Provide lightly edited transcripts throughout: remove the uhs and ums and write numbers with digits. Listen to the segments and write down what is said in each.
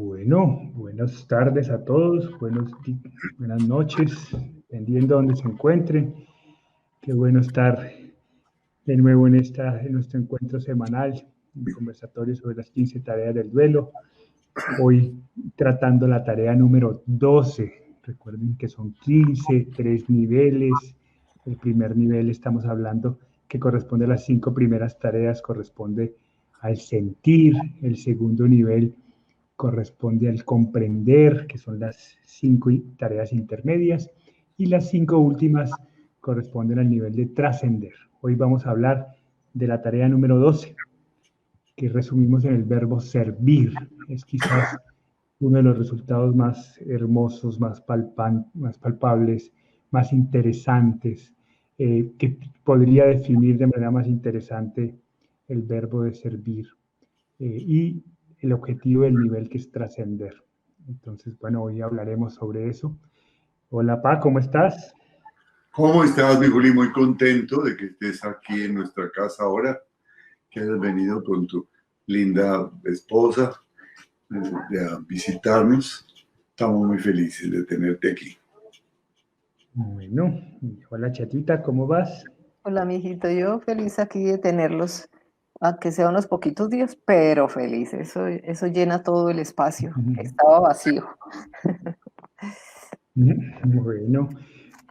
Bueno, buenas tardes a todos, buenas noches, dependiendo de donde se encuentren. Qué bueno estar de nuevo en nuestro encuentro semanal, un conversatorio sobre las 15 tareas del duelo. Hoy tratando la tarea número 12. Recuerden que son 15, 3 niveles. El primer nivel estamos hablando que corresponde a las 5 primeras tareas, corresponde al sentir. El segundo nivel corresponde al comprender, que son las 5 tareas intermedias. Y las 5 últimas corresponden al nivel de trascender. Hoy vamos a hablar de la tarea número 12, que resumimos en el verbo servir. Es quizás uno de los resultados más hermosos, más palpables, más interesantes, que podría definir de manera más interesante el verbo de servir y el objetivo del nivel, que es trascender. Entonces, bueno, hoy hablaremos sobre eso. Hola, Pa, ¿cómo estás? ¿Cómo estás, mi Juli? Muy contento de que estés aquí en nuestra casa ahora, que hayas venido con tu linda esposa a visitarnos. Estamos muy felices de tenerte aquí. Bueno, hola, Chatita, ¿cómo vas? Hola, mijito, yo feliz aquí de tenerlos, aunque sea unos poquitos días, pero feliz. Eso llena todo el espacio que estaba vacío.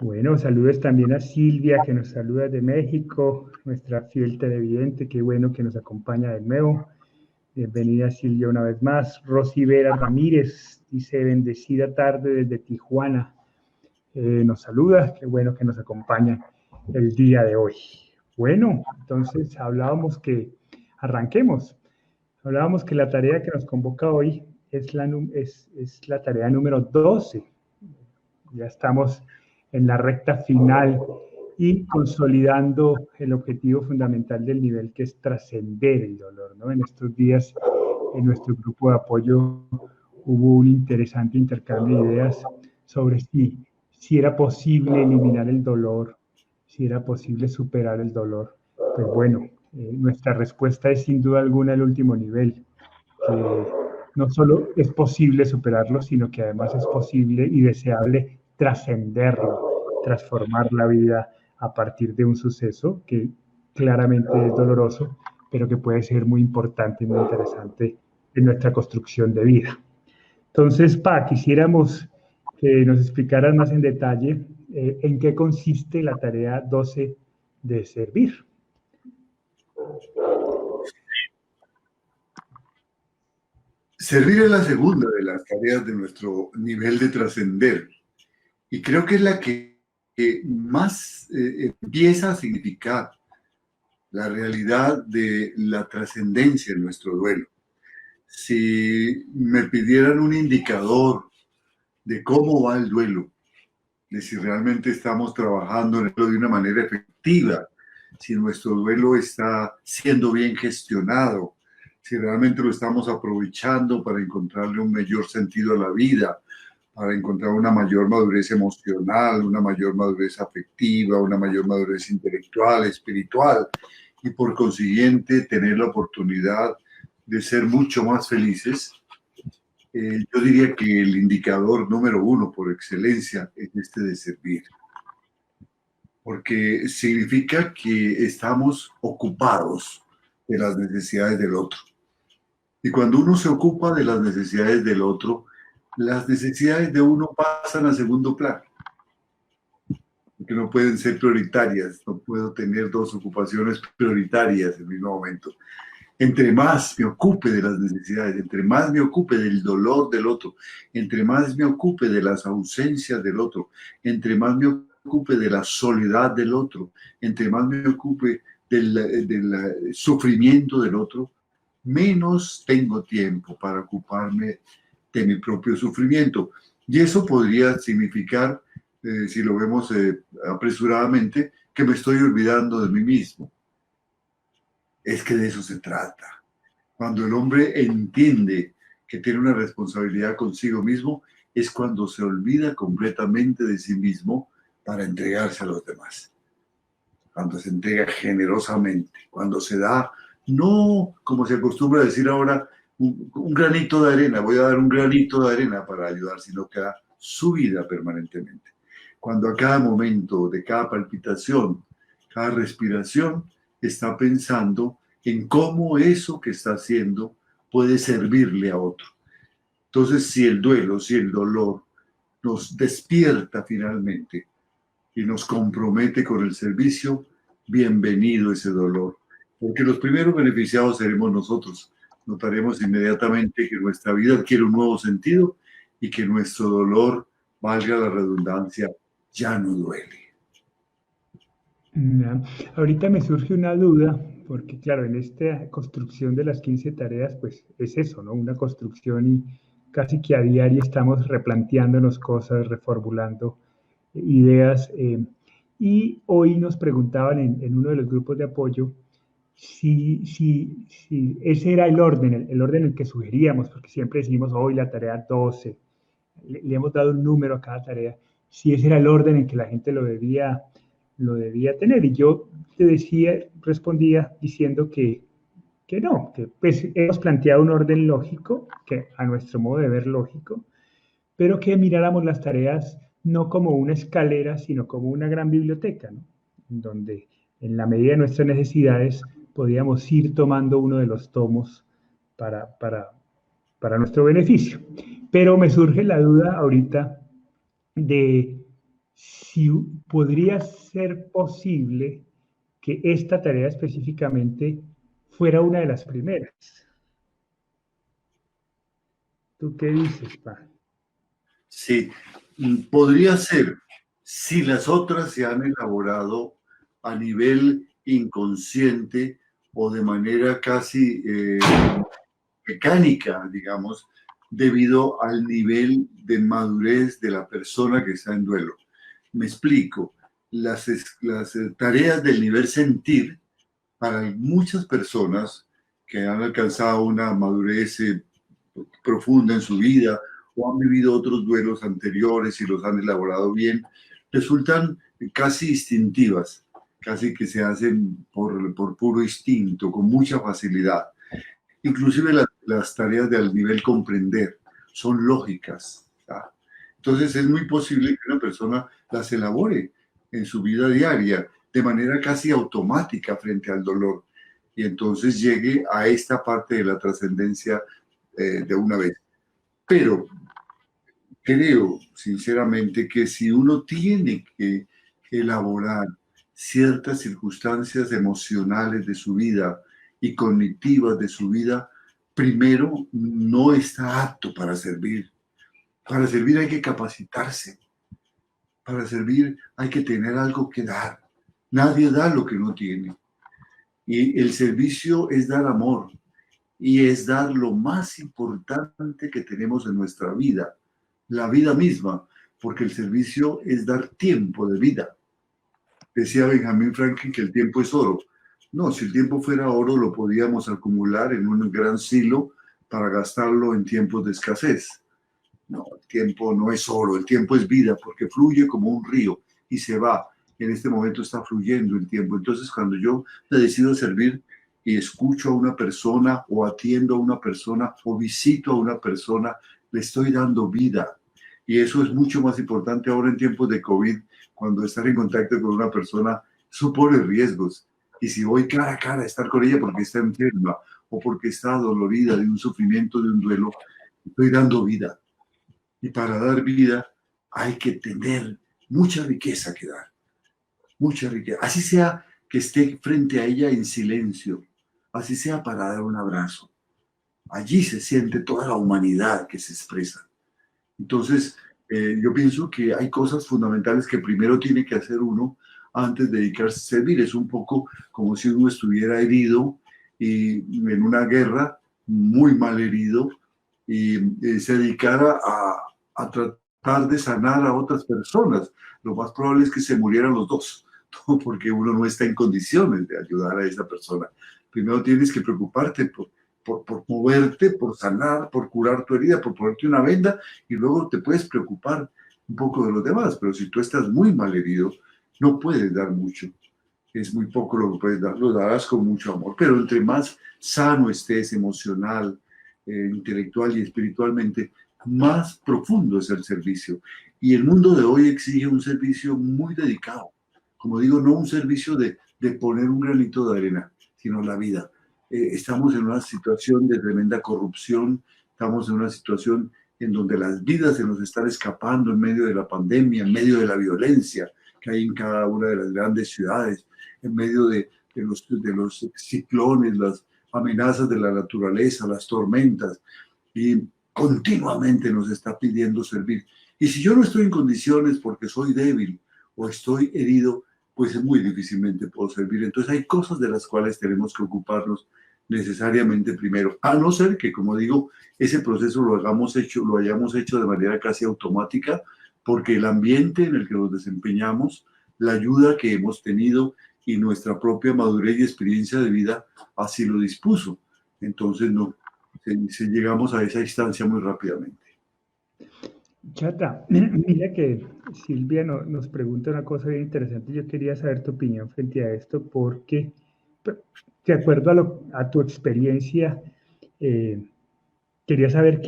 Bueno, saludos también a Silvia, que nos saluda de México, nuestra fiel televidente. Qué bueno que nos acompaña de nuevo. Bienvenida, Silvia, una vez más. Rosy Vera Ramírez dice: bendecida tarde desde Tijuana. Nos saluda, qué bueno que nos acompaña el día de hoy. Bueno, entonces hablábamos que la tarea que nos convoca hoy es la tarea número 12. Ya estamos en la recta final y consolidando el objetivo fundamental del nivel, que es trascender el dolor, ¿no? En estos días, en nuestro grupo de apoyo, hubo un interesante intercambio de ideas sobre si era posible eliminar el dolor, si era posible superar el dolor. Pues bueno, nuestra respuesta es sin duda alguna el último nivel, que no solo es posible superarlo, sino que además es posible y deseable trascenderlo, transformar la vida a partir de un suceso que claramente es doloroso, pero que puede ser muy importante y muy interesante en nuestra construcción de vida. Entonces, quisiéramos que nos explicaras más en detalle en qué consiste la tarea 12 de servir. Servir es la segunda de las tareas de nuestro nivel de trascender, y creo que es la que más empieza a significar la realidad de la trascendencia en nuestro duelo. Si me pidieran un indicador de cómo va el duelo, de si realmente estamos trabajando en esto de una manera efectiva, si nuestro duelo está siendo bien gestionado, si realmente lo estamos aprovechando para encontrarle un mayor sentido a la vida, para encontrar una mayor madurez emocional, una mayor madurez afectiva, una mayor madurez intelectual, espiritual, y por consiguiente tener la oportunidad de ser mucho más felices. Yo diría que el indicador número uno por excelencia es este de servir, porque significa que estamos ocupados de las necesidades del otro. Y cuando uno se ocupa de las necesidades del otro, las necesidades de uno pasan a segundo plano, porque no pueden ser prioritarias. No puedo tener dos ocupaciones prioritarias en el mismo momento. Entre más me ocupe de las necesidades, entre más me ocupe del dolor del otro, entre más me ocupe de las ausencias del otro, entre más me ocupe de la soledad del otro, entre más me ocupe del sufrimiento del otro, menos tengo tiempo para ocuparme de mi propio sufrimiento. Y eso podría significar, si lo vemos apresuradamente, que me estoy olvidando de mí mismo. Es que de eso se trata. Cuando el hombre entiende que tiene una responsabilidad consigo mismo, es cuando se olvida completamente de sí mismo para entregarse a los demás. Cuando se entrega generosamente, cuando se da, no como se acostumbra decir ahora, un granito de arena, voy a dar un granito de arena para ayudar, sino que da su vida permanentemente. Cuando a cada momento de cada palpitación, cada respiración, está pensando en cómo eso que está haciendo puede servirle a otro. Entonces, si el duelo, si el dolor nos despierta finalmente y nos compromete con el servicio, bienvenido ese dolor, porque los primeros beneficiados seremos nosotros. Notaremos inmediatamente que nuestra vida adquiere un nuevo sentido y que nuestro dolor, valga la redundancia, ya no duele. Ya. Ahorita me surge una duda, porque claro, en esta construcción de las 15 tareas, pues es eso, ¿no? Una construcción y casi que a diario estamos replanteándonos cosas, reformulando ideas. Y hoy nos preguntaban en uno de los grupos de apoyo si ese era el orden en el que sugeríamos, porque siempre decimos hoy la tarea 12, le hemos dado un número a cada tarea, si ese era el orden en que la gente lo debía tener. Y yo te decía, respondía diciendo que no, que pues hemos planteado un orden lógico, que a nuestro modo de ver lógico, pero que miráramos las tareas no como una escalera, sino como una gran biblioteca, ¿no? Donde en la medida de nuestras necesidades podíamos ir tomando uno de los tomos para nuestro beneficio. Pero me surge la duda ahorita de si podría ser posible que esta tarea específicamente fuera una de las primeras. ¿Tú qué dices, Pa? Sí, podría ser si las otras se han elaborado a nivel inconsciente o de manera casi mecánica, digamos, debido al nivel de madurez de la persona que está en duelo. Me explico. Las tareas del nivel sentir, para muchas personas que han alcanzado una madurez profunda en su vida o han vivido otros duelos anteriores y los han elaborado bien, resultan casi instintivas, casi que se hacen por puro instinto, con mucha facilidad. Inclusive las tareas del nivel comprender son lógicas, ¿tá? Entonces es muy posible que una persona las elabore en su vida diaria de manera casi automática frente al dolor y entonces llegue a esta parte de la trascendencia de una vez. Pero creo sinceramente que si uno tiene que elaborar ciertas circunstancias emocionales de su vida y cognitivas de su vida, primero no está apto para servir. Para servir hay que capacitarse. Para servir hay que tener algo que dar. Nadie da lo que no tiene. Y el servicio es dar amor y es dar lo más importante que tenemos en nuestra vida, la vida misma, porque el servicio es dar tiempo de vida. Decía Benjamin Franklin que el tiempo es oro. No, si el tiempo fuera oro, lo podíamos acumular en un gran silo para gastarlo en tiempos de escasez. No, el tiempo no es oro, el tiempo es vida, porque fluye como un río y se va. En este momento está fluyendo el tiempo. Entonces, cuando yo me decido servir y escucho a una persona o atiendo a una persona o visito a una persona, le estoy dando vida. Y eso es mucho más importante ahora en tiempos de COVID, cuando estar en contacto con una persona supone riesgos. Y si voy cara a cara a estar con ella porque está enferma o porque está dolorida de un sufrimiento, de un duelo, estoy dando vida. Y para dar vida hay que tener mucha riqueza que dar. Mucha riqueza. Así sea que esté frente a ella en silencio. Así sea para dar un abrazo. Allí se siente toda la humanidad que se expresa. Entonces, yo pienso que hay cosas fundamentales que primero tiene que hacer uno antes de dedicarse a servir. Es un poco como si uno estuviera herido y en una guerra, muy mal herido, y se dedicara a tratar de sanar a otras personas. Lo más probable es que se murieran los dos, ¿no? Porque uno no está en condiciones de ayudar a esa persona. Primero tienes que preocuparte por moverte, por sanar, por curar tu herida, por ponerte una venda, y luego te puedes preocupar un poco de los demás. Pero si tú estás muy mal herido, no puedes dar mucho. Es muy poco lo que puedes dar, lo darás con mucho amor. Pero entre más sano estés emocional, intelectual y espiritualmente, más profundo es el servicio. Y el mundo de hoy exige un servicio muy dedicado. Como digo, no un servicio de poner un granito de arena, sino la vida. Estamos en una situación de tremenda corrupción, estamos en una situación en donde las vidas se nos están escapando en medio de la pandemia, en medio de la violencia que hay en cada una de las grandes ciudades, en medio de los ciclones, las amenazas de la naturaleza, las tormentas, y continuamente nos está pidiendo servir. Y si yo no estoy en condiciones porque soy débil o estoy herido, pues muy difícilmente puedo servir. Entonces hay cosas de las cuales tenemos que ocuparnos necesariamente primero, a no ser que, como digo, ese proceso lo hayamos hecho de manera casi automática, porque el ambiente en el que nos desempeñamos, la ayuda que hemos tenido y nuestra propia madurez y experiencia de vida así lo dispuso. Entonces, no, llegamos a esa instancia muy rápidamente. Chata, mira que Silvia nos pregunta una cosa bien interesante. Yo quería saber tu opinión frente a esto porque, de acuerdo a tu experiencia, quería saber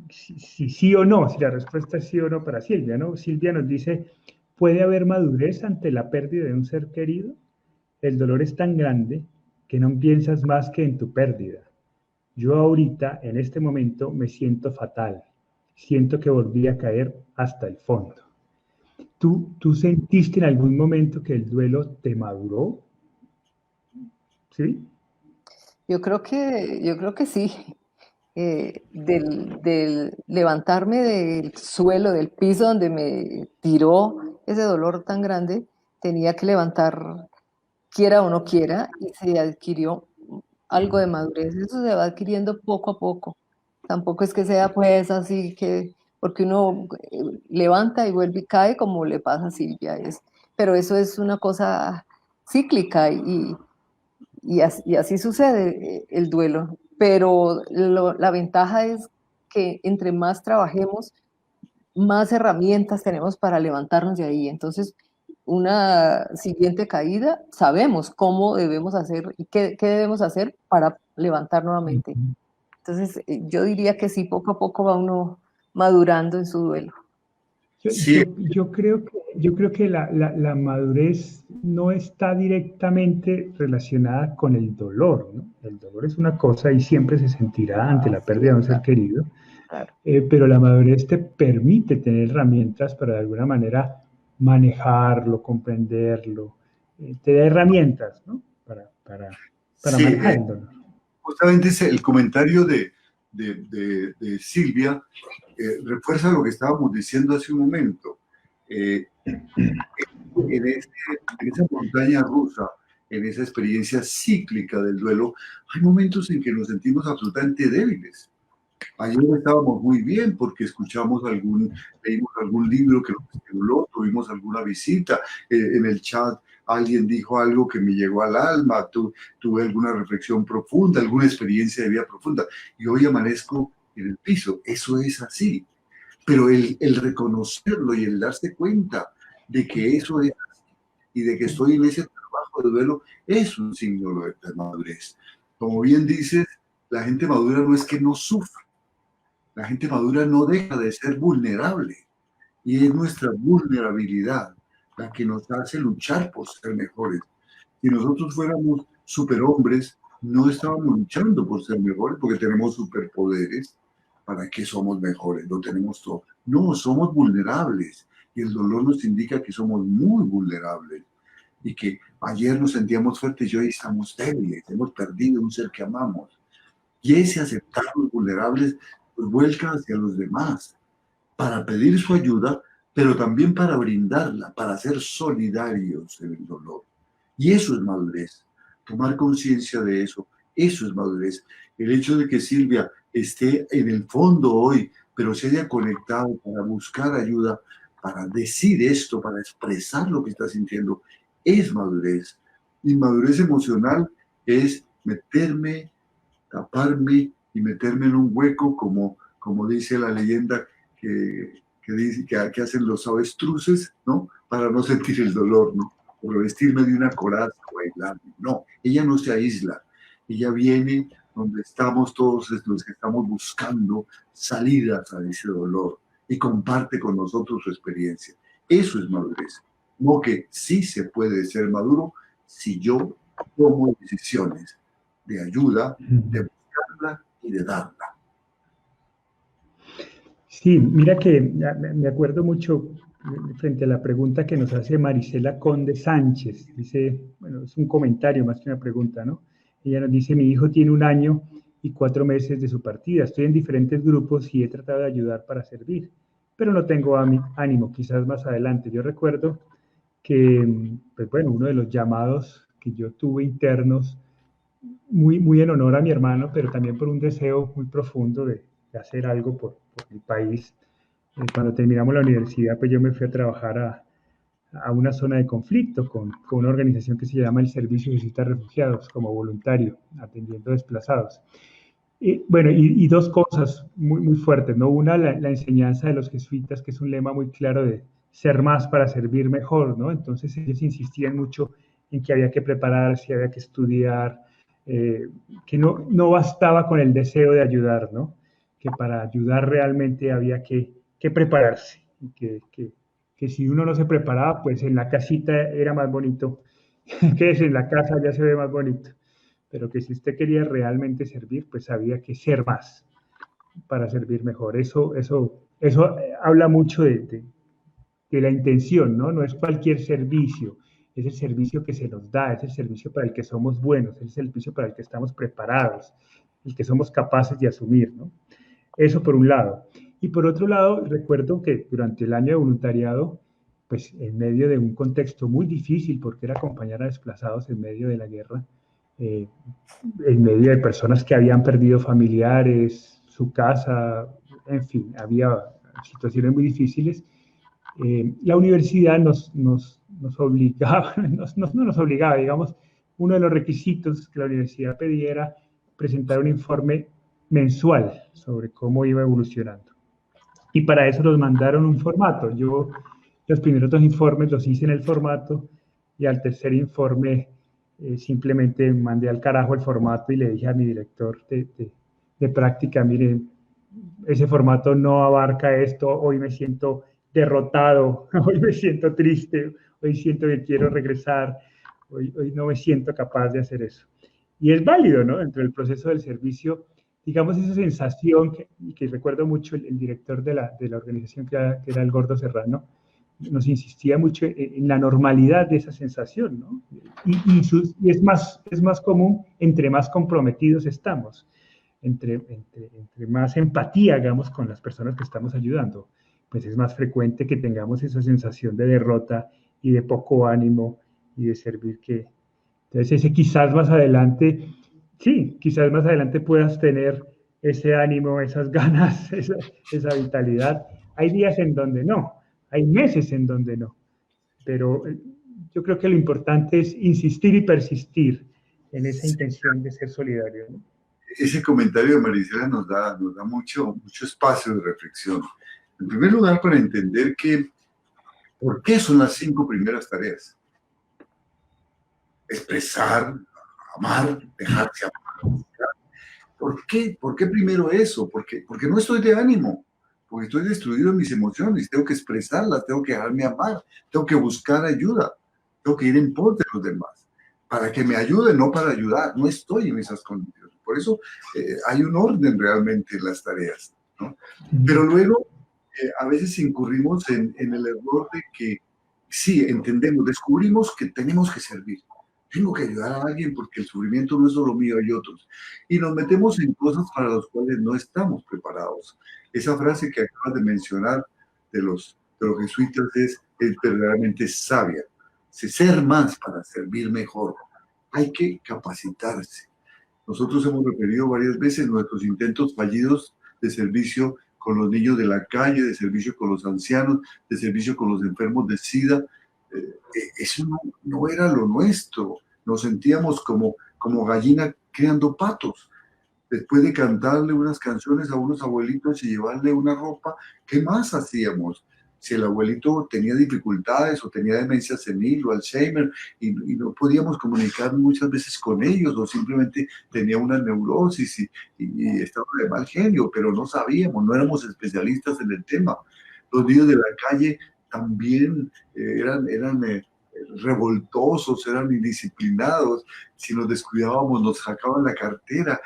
si sí o no, si la respuesta es sí o no para Silvia, ¿no? Silvia nos dice, ¿puede haber madurez ante la pérdida de un ser querido? El dolor es tan grande que no piensas más que en tu pérdida. Yo ahorita, en este momento, me siento fatal. Siento que volví a caer hasta el fondo. ¿Tú sentiste en algún momento que el duelo te maduró? ¿Sí? Yo creo que sí. Del levantarme del suelo, del piso donde me tiró ese dolor tan grande, tenía que levantar, quiera o no quiera, y se adquirió algo de madurez. Eso se va adquiriendo poco a poco. Tampoco es que sea pues así que, porque uno levanta y vuelve y cae como le pasa a Silvia. Pero eso es una cosa cíclica y así sucede el duelo. Pero la ventaja es que entre más trabajemos, más herramientas tenemos para levantarnos de ahí. Entonces, una siguiente caída, sabemos cómo debemos hacer y qué debemos hacer para levantar nuevamente. Entonces, yo diría que sí, poco a poco va uno madurando en su duelo. Sí. Yo creo que la madurez no está directamente relacionada con el dolor, ¿no? El dolor es una cosa y siempre se sentirá ante la pérdida de un ser querido, Claro. pero la madurez te permite tener herramientas para de alguna manera manejarlo, comprenderlo, te da herramientas, ¿no? Para Sí, manejar el dolor. Justamente el comentario de Silvia refuerza lo que estábamos diciendo hace un momento. En esa montaña rusa, en esa experiencia cíclica del duelo, hay momentos en que nos sentimos absolutamente débiles. Ayer estábamos muy bien porque leímos algún libro que nos estimuló, tuvimos alguna visita, en el chat alguien dijo algo que me llegó al alma, tuve alguna reflexión profunda, alguna experiencia de vida profunda, y hoy amanezco en el piso. Eso es así. Pero el reconocerlo y el darse cuenta de que eso es así y de que estoy en ese trabajo de duelo es un signo de madurez. Como bien dices, la gente madura no es que no sufra. La gente madura no deja de ser vulnerable y es nuestra vulnerabilidad la que nos hace luchar por ser mejores. Si nosotros fuéramos superhombres, no estábamos luchando por ser mejores porque tenemos superpoderes. ¿Para qué somos mejores? Lo tenemos todo. No, somos vulnerables y el dolor nos indica que somos muy vulnerables y que ayer nos sentíamos fuertes y hoy estamos débiles, hemos perdido un ser que amamos. Y ese aceptarnos vulnerables nos vuelca hacia los demás para pedir su ayuda, pero también para brindarla, para ser solidarios en el dolor. Y eso es madurez. Tomar conciencia de eso es madurez. El hecho de que Silvia esté en el fondo hoy, pero se haya conectado para buscar ayuda, para decir esto, para expresar lo que está sintiendo, es madurez. Y madurez emocional es meterme, taparme y meterme en un hueco, como dice la leyenda que hacen los avestruces, ¿no? Para no sentir el dolor, ¿no? O vestirme de una coraza o aislarme. No, ella no se aísla. Ella viene donde estamos todos los que estamos buscando salidas a ese dolor y comparte con nosotros su experiencia. Eso es madurez. No que sí se puede ser maduro si yo tomo decisiones de ayuda, de buscarla y de darla. Sí, mira que me acuerdo mucho frente a la pregunta que nos hace Marisela Conde Sánchez. Dice, bueno, es un comentario más que una pregunta, ¿no? Ella nos dice, mi hijo tiene 1 año y 4 meses de su partida. Estoy en diferentes grupos y he tratado de ayudar para servir, pero no tengo ánimo, quizás más adelante. Yo recuerdo que, pues bueno, uno de los llamados que yo tuve internos, muy en honor a mi hermano, pero también por un deseo muy profundo de hacer algo por mi país. Cuando terminamos la universidad, pues yo me fui a trabajar a una zona de conflicto con una organización que se llama el Servicio de Visitas a Refugiados, como voluntario, atendiendo desplazados. Bueno, y 2 cosas muy fuertes, ¿no? Una, la enseñanza de los jesuitas, que es un lema muy claro de ser más para servir mejor, ¿no? Entonces ellos insistían mucho en que había que prepararse, había que estudiar, que no bastaba con el deseo de ayudar, ¿no? Que para ayudar realmente había que prepararse, y que si uno no se preparaba, pues en la casita era más bonito, que es en la casa ya se ve más bonito, pero que si usted quería realmente servir, pues había que ser más para servir mejor. Eso habla mucho de la intención, ¿no? No es cualquier servicio, es el servicio que se nos da, es el servicio para el que somos buenos, es el servicio para el que estamos preparados, el que somos capaces de asumir, ¿no? Eso por un lado. Y por otro lado, recuerdo que durante el año de voluntariado, pues en medio de un contexto muy difícil, porque era acompañar a desplazados en medio de la guerra, eh, en medio de personas que habían perdido familiares, su casa, en fin, había situaciones muy difíciles. La universidad nos obligaba, no nos obligaba, digamos, uno de los requisitos que la universidad pedía era presentar un informe mensual sobre cómo iba evolucionando. Y para eso nos mandaron un formato. Yo los primeros 2 informes los hice en el formato y al tercer informe simplemente mandé al carajo el formato y le dije a mi director de práctica, miren, ese formato no abarca esto, hoy me siento derrotado, hoy me siento triste, hoy siento que quiero regresar, hoy no me siento capaz de hacer eso. Y es válido, ¿no? Dentro del proceso del servicio, digamos, esa sensación que recuerdo mucho el director de la organización, que era el Gordo Serrano, nos insistía mucho en la normalidad de esa sensación, ¿no? Y es más común entre más comprometidos estamos, entre más empatía hagamos con las personas que estamos ayudando, pues es más frecuente que tengamos esa sensación de derrota y de poco ánimo y de servir que... Entonces, ese quizás más adelante, sí, quizás más adelante puedas tener ese ánimo, esas ganas, esa vitalidad. Hay días en donde no, hay meses en donde no, pero yo creo que lo importante es insistir y persistir en esa intención de ser solidario, ¿no? Ese comentario de Marisela nos da mucho espacio de reflexión. En primer lugar, para entender ¿por qué son las 5 primeras tareas? Expresar, amar, dejarse amar. ¿Por qué? ¿Por qué primero eso? Porque no estoy de ánimo, porque estoy destruido en mis emociones, tengo que expresarlas, tengo que dejarme amar, tengo que buscar ayuda, tengo que ir en pos de los demás, para que me ayuden, no para ayudar, no estoy en esas condiciones. Por eso hay un orden realmente en las tareas, ¿no? Pero luego a veces incurrimos en el error de que sí, entendemos, descubrimos que tenemos que servir. Tengo que ayudar a alguien porque el sufrimiento no es solo mío, hay otros. Y nos metemos en cosas para las cuales no estamos preparados. Esa frase que acabas de mencionar de los jesuitas es verdaderamente sabia. Ser más para servir mejor. Hay que capacitarse. Nosotros hemos referido varias veces nuestros intentos fallidos de servicio con los niños de la calle, de servicio con los ancianos, de servicio con los enfermos de SIDA. Eso no era lo nuestro. Nos sentíamos como gallina criando patos. Después de cantarle unas canciones a unos abuelitos y llevarle una ropa, ¿qué más hacíamos? si el abuelito tenía dificultades o tenía demencia senil o Alzheimer y no podíamos comunicar muchas veces con ellos o simplemente tenía una neurosis y estaba de mal genio, pero no sabíamos, no éramos especialistas en el tema. Los niños de la calle también eran revoltosos, eran indisciplinados, si nos descuidábamos nos sacaban la cartera,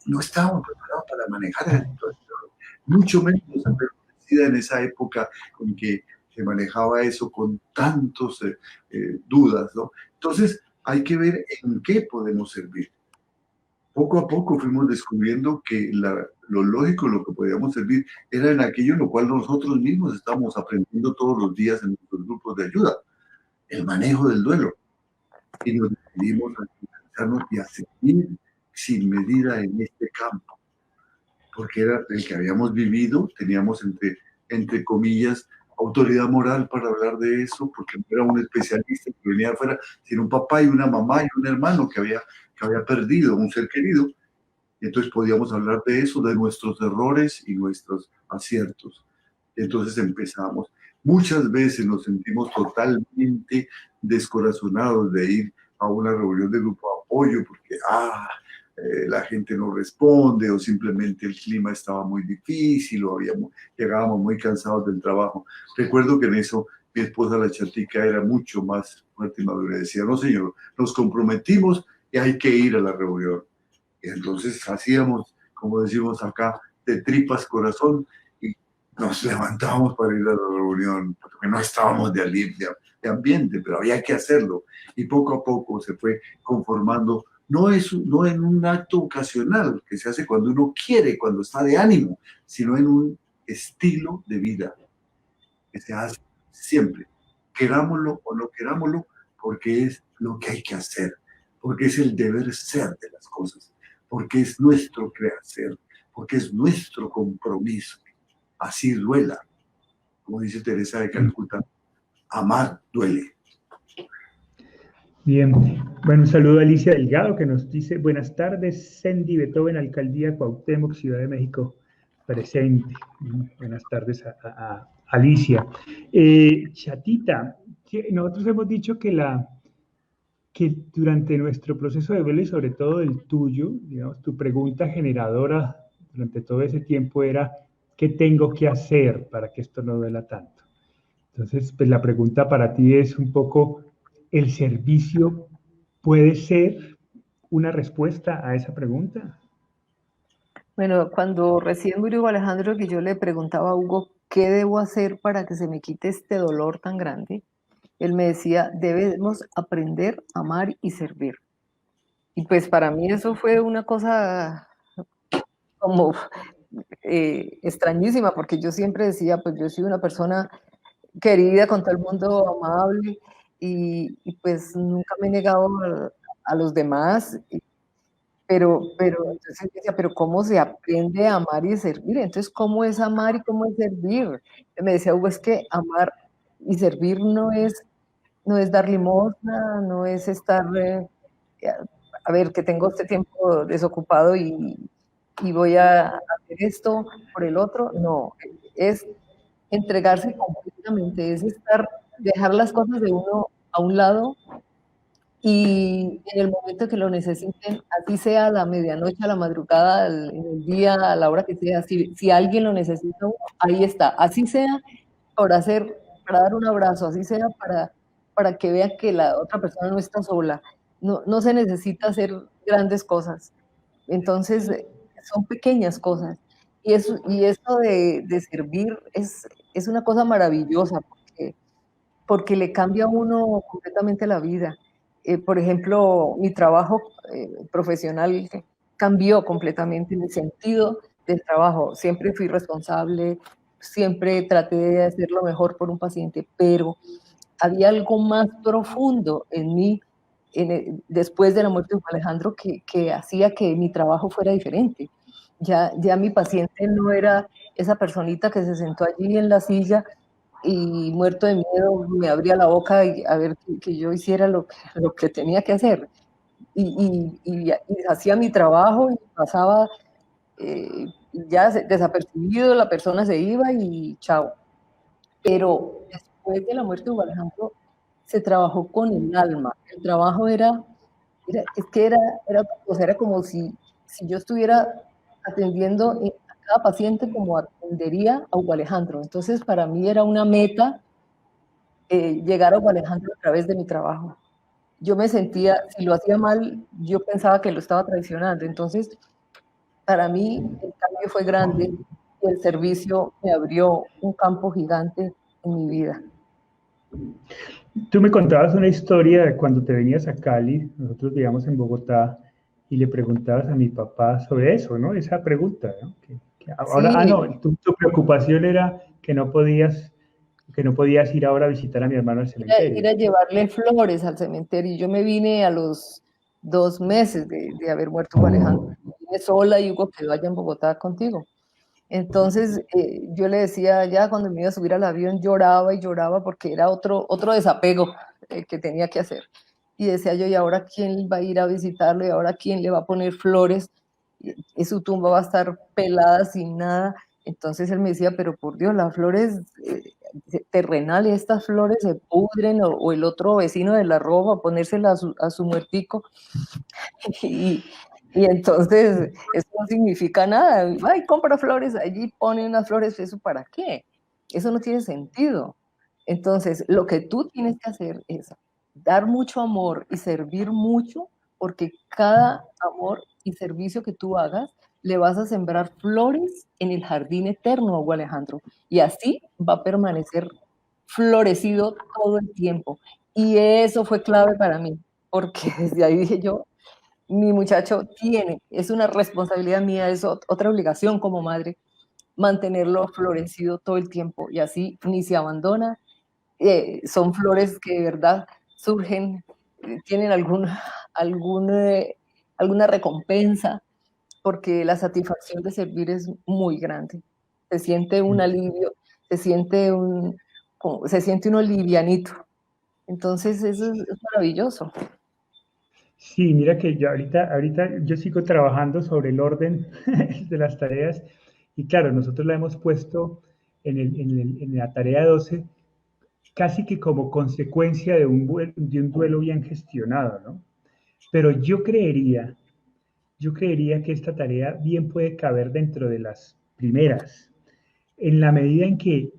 no estábamos preparados para manejar esa situación, mucho menos en esa época en que se manejaba eso con tantos dudas, ¿no? Entonces hay que ver en qué podemos servir. Poco a poco fuimos descubriendo que lo lógico, lo que podíamos servir, era en aquello en lo cual nosotros mismos estábamos aprendiendo todos los días en nuestros grupos de ayuda, el manejo del duelo. Y nos decidimos a organizarnos y a seguir sin medida en este campo, porque era el que habíamos vivido, teníamos entre comillas autoridad moral para hablar de eso, porque no era un especialista que venía afuera, sino un papá y una mamá y un hermano que había perdido un ser querido. Y entonces podíamos hablar de eso, de nuestros errores y nuestros aciertos. Y entonces empezamos. Muchas veces nos sentimos totalmente descorazonados de ir a una reunión de grupo de apoyo porque la gente no responde o simplemente el clima estaba muy difícil o llegábamos muy cansados del trabajo. Recuerdo que en eso mi esposa, la chatica, era mucho más fuerte y madura. Decía, no señor, nos comprometimos y hay que ir a la reunión. Y entonces hacíamos, como decimos acá, de tripas corazón y nos levantábamos para ir a la reunión, porque no estábamos de ambiente, pero había que hacerlo. Y poco a poco se fue conformando, no en un acto ocasional que se hace cuando uno quiere, cuando está de ánimo, sino en un estilo de vida que se hace siempre, querámoslo o no querámoslo, porque es lo que hay que hacer, porque es el deber ser de las cosas, porque es nuestro crecer, porque es nuestro compromiso. Así duela. Como dice Teresa de Calcuta, amar duele. Bien, bueno, un saludo a Alicia Delgado que nos dice, buenas tardes, Sandy Beethoven, Alcaldía Cuauhtémoc, Ciudad de México, presente. Buenas tardes a Alicia. Chatita, nosotros hemos dicho que durante nuestro proceso de duelo y sobre todo el tuyo, digamos, tu pregunta generadora durante todo ese tiempo era, ¿qué tengo que hacer para que esto no duela tanto? Entonces, pues la pregunta para ti es un poco, ¿el servicio puede ser una respuesta a esa pregunta? Bueno, cuando recién murió Alejandro, que yo le preguntaba a Hugo, ¿qué debo hacer para que se me quite este dolor tan grande? Él me decía, debemos aprender a amar y servir. Y pues para mí eso fue una cosa como extrañísima, porque yo siempre decía, pues yo soy una persona querida con todo el mundo, amable, y pues nunca me he negado a los demás, pero entonces decía, pero ¿cómo se aprende a amar y servir? Entonces, ¿cómo es amar y cómo es servir? Me decía Hugo, es que amar y servir no es dar limosna, no es estar, a ver, que tengo este tiempo desocupado y voy a hacer esto por el otro, no, es entregarse completamente, es dejar las cosas de uno a un lado y en el momento que lo necesiten, así sea a la medianoche, a la madrugada, en el día, a la hora que sea, si alguien lo necesita, ahí está, así sea para dar un abrazo, así sea para que vean que la otra persona no está sola, no se necesita hacer grandes cosas, entonces son pequeñas cosas, y eso de servir es una cosa maravillosa, porque le cambia a uno completamente la vida. Por ejemplo, mi trabajo profesional cambió completamente mi sentido del trabajo. Siempre fui responsable, siempre traté de hacer lo mejor por un paciente, pero había algo más profundo en mí después de la muerte de Alejandro que hacía que mi trabajo fuera diferente. Ya mi paciente no era esa personita que se sentó allí en la silla y muerto de miedo me abría la boca y a ver que yo hiciera lo que tenía que hacer. Y hacía mi trabajo y pasaba ya desapercibido, la persona se iba y chao. pero después de la muerte de Hugo Alejandro se trabajó con el alma. El trabajo era otra cosa, era como si yo estuviera atendiendo a cada paciente como atendería a Hugo Alejandro. Entonces, para mí era una meta llegar a Hugo Alejandro a través de mi trabajo. Yo me sentía, si lo hacía mal, yo pensaba que lo estaba traicionando. Entonces, para mí el cambio fue grande y el servicio me abrió un campo gigante en mi vida. Tú me contabas una historia de cuando te venías a Cali, nosotros vivíamos en Bogotá, y le preguntabas a mi papá sobre eso, ¿no? Esa pregunta, ¿no? Que ahora, Sí, no, tu preocupación era que no podías ir ahora a visitar a mi hermano al ir cementerio. a llevarle flores al cementerio. Yo me vine a los 2 meses de haber muerto Hugo Alejandro. Vine sola y Hugo quedó allá en Bogotá contigo. Entonces yo le decía, ya cuando me iba a subir al avión lloraba y lloraba porque era otro desapego que tenía que hacer. Y decía yo, ¿y ahora quién va a ir a visitarlo? ¿Y ahora quién le va a poner flores? Y su tumba va a estar pelada sin nada. Entonces él me decía, pero por Dios, las flores terrenales, estas flores se pudren, o el otro vecino de la roba a ponérsela a su muertico. Y, y entonces eso no significa nada. Ay, compra flores, allí pone unas flores, ¿eso para qué? Eso no tiene sentido. Entonces, lo que tú tienes que hacer es dar mucho amor y servir mucho, porque cada amor y servicio que tú hagas, le vas a sembrar flores en el jardín eterno, Hugo Alejandro. Y así va a permanecer florecido todo el tiempo. Y eso fue clave para mí, porque desde ahí dije yo, mi muchacho es una responsabilidad mía, es otra obligación como madre, mantenerlo florecido todo el tiempo y así ni se abandona. Son flores que de verdad surgen, tienen alguna recompensa, porque la satisfacción de servir es muy grande. Se siente un alivio, se siente uno livianito. Entonces eso es maravilloso. Sí, mira que yo ahorita yo sigo trabajando sobre el orden de las tareas y claro, nosotros la hemos puesto en la tarea 12 casi que como consecuencia de un duelo bien gestionado, ¿no? Pero yo creería que esta tarea bien puede caber dentro de las primeras, en la medida en que,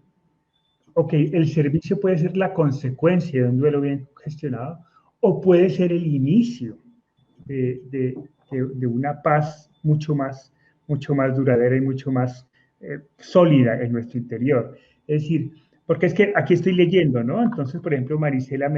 ok, el servicio puede ser la consecuencia de un duelo bien gestionado o puede ser el inicio de, de, de una paz mucho más duradera y mucho más sólida en nuestro interior. Es decir, porque es que aquí estoy leyendo, ¿no? Entonces, por ejemplo, Marisela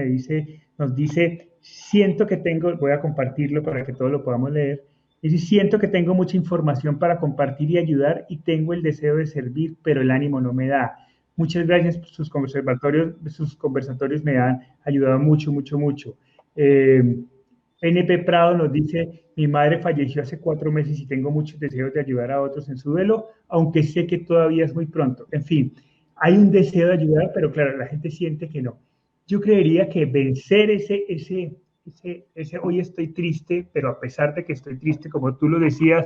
nos dice, siento que tengo, voy a compartirlo para que todos lo podamos leer, dice, siento que tengo mucha información para compartir y ayudar y tengo el deseo de servir, pero el ánimo no me da. Muchas gracias, sus conversatorios me han ayudado mucho, mucho, mucho. NP Prado nos dice, mi madre falleció hace 4 meses y tengo muchos deseos de ayudar a otros en su duelo, aunque sé que todavía es muy pronto. En fin, hay un deseo de ayudar, pero claro, la gente siente que no. Yo creería que vencer ese hoy estoy triste, pero a pesar de que estoy triste, como tú lo decías,